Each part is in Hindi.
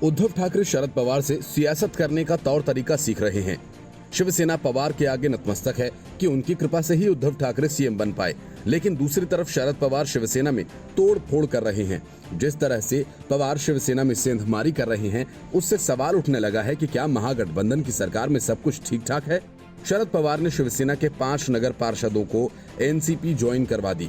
उद्धव ठाकरे शरद पवार से सियासत करने का तौर तरीका सीख रहे हैं। शिवसेना पवार के आगे नतमस्तक है कि उनकी कृपा से ही उद्धव ठाकरे सीएम बन पाए, लेकिन दूसरी तरफ शरद पवार शिवसेना में तोड़ फोड़ कर रहे हैं। जिस तरह से पवार शिवसेना में सेंधमारी कर रहे हैं, उससे सवाल उठने लगा है कि क्या महागठबंधन की सरकार में सब कुछ ठीक ठाक है। शरद पवार ने शिवसेना के 5 नगर पार्षदों को एनसीपी ज्वाइन करवा दी।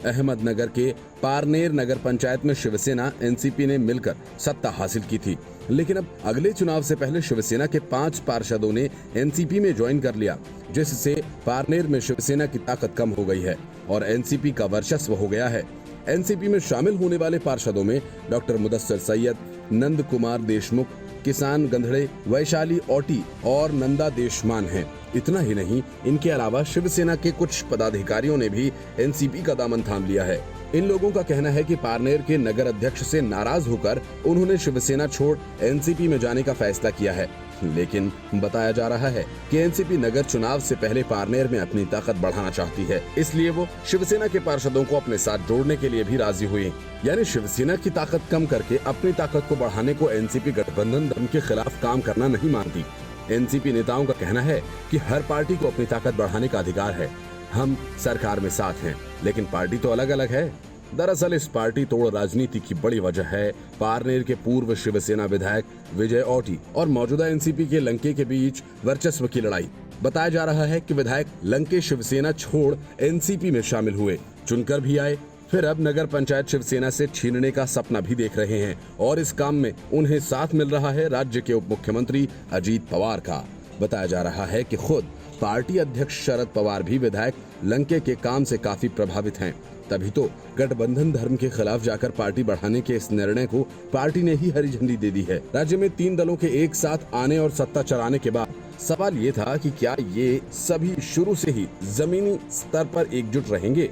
अहमदनगर के पारनेर नगर पंचायत में शिवसेना एनसीपी ने मिलकर सत्ता हासिल की थी, लेकिन अब अगले चुनाव से पहले शिवसेना के 5 पार्षदों ने एनसीपी में ज्वाइन कर लिया, जिससे पारनेर में शिवसेना की ताकत कम हो गई है और एनसीपी का वर्चस्व हो गया है। एनसीपी में शामिल होने वाले पार्षदों में डॉक्टर मुदस्सिर सैयद, नंद कुमार देशमुख, किसान गंधड़े, वैशाली औटी और नंदा देशमान हैं। इतना ही नहीं, इनके अलावा शिवसेना के कुछ पदाधिकारियों ने भी एनसीपी का दामन थाम लिया है। इन लोगों का कहना है कि पारनेर के नगर अध्यक्ष से नाराज होकर उन्होंने शिवसेना छोड़ एनसीपी में जाने का फैसला किया है, लेकिन बताया जा रहा है कि एनसीपी नगर चुनाव से पहले पारनेर में अपनी ताकत बढ़ाना चाहती है, इसलिए वो शिवसेना के पार्षदों को अपने साथ जोड़ने के लिए भी राजी हुई। यानी शिवसेना की ताकत कम करके अपनी ताकत को बढ़ाने को एनसीपी गठबंधन धर्म के खिलाफ काम करना नहीं मानती। एनसीपी नेताओं का कहना है कि हर पार्टी को अपनी ताकत बढ़ाने का अधिकार है। हम सरकार में साथ हैं, लेकिन पार्टी तो अलग अलग है। दरअसल इस पार्टी तोड़ राजनीति की बड़ी वजह है पारनेर के पूर्व शिवसेना विधायक विजय औटी और मौजूदा एनसीपी के लंके के बीच वर्चस्व की लड़ाई। बताया जा रहा है कि विधायक लंके शिवसेना छोड़ एनसीपी में शामिल हुए, चुनकर भी आए, फिर अब नगर पंचायत शिवसेना से छीनने का सपना भी देख रहे हैं और इस काम में उन्हें साथ मिल रहा है राज्य के उप मुख्यमंत्री अजीत पवार का। बताया जा रहा है कि खुद पार्टी अध्यक्ष शरद पवार भी विधायक लंके के काम से काफी प्रभावित हैं। तभी तो गठबंधन धर्म के खिलाफ जाकर पार्टी बढ़ाने के इस निर्णय को पार्टी ने ही हरी झंडी दे दी है। राज्य में 3 दलों के एक साथ आने और सत्ता चलाने के बाद सवाल ये था कि क्या ये सभी शुरू से ही जमीनी स्तर पर एकजुट रहेंगे।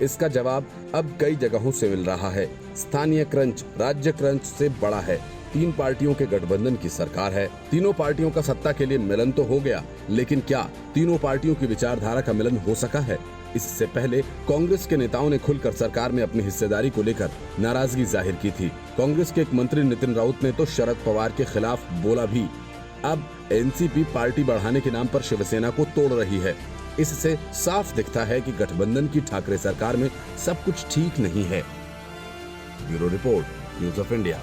इसका जवाब अब कई जगहों से मिल रहा है। स्थानीय क्रंच राज्य क्रंच से बड़ा है। 3 पार्टियों के गठबंधन की सरकार है। तीनों पार्टियों का सत्ता के लिए मिलन तो हो गया, लेकिन क्या तीनों पार्टियों की विचारधारा का मिलन हो सका है? इससे पहले कांग्रेस के नेताओं ने खुलकर सरकार में अपनी हिस्सेदारी को लेकर नाराजगी जाहिर की थी। कांग्रेस के एक मंत्री नितिन राउत ने तो शरद पवार के खिलाफ बोला भी। अब एनसीपी पार्टी बढ़ाने के नाम पर शिवसेना को तोड़ रही है। इससे साफ दिखता है कि गठबंधन की ठाकरे सरकार में सब कुछ ठीक नहीं है। Bureau report, news of India.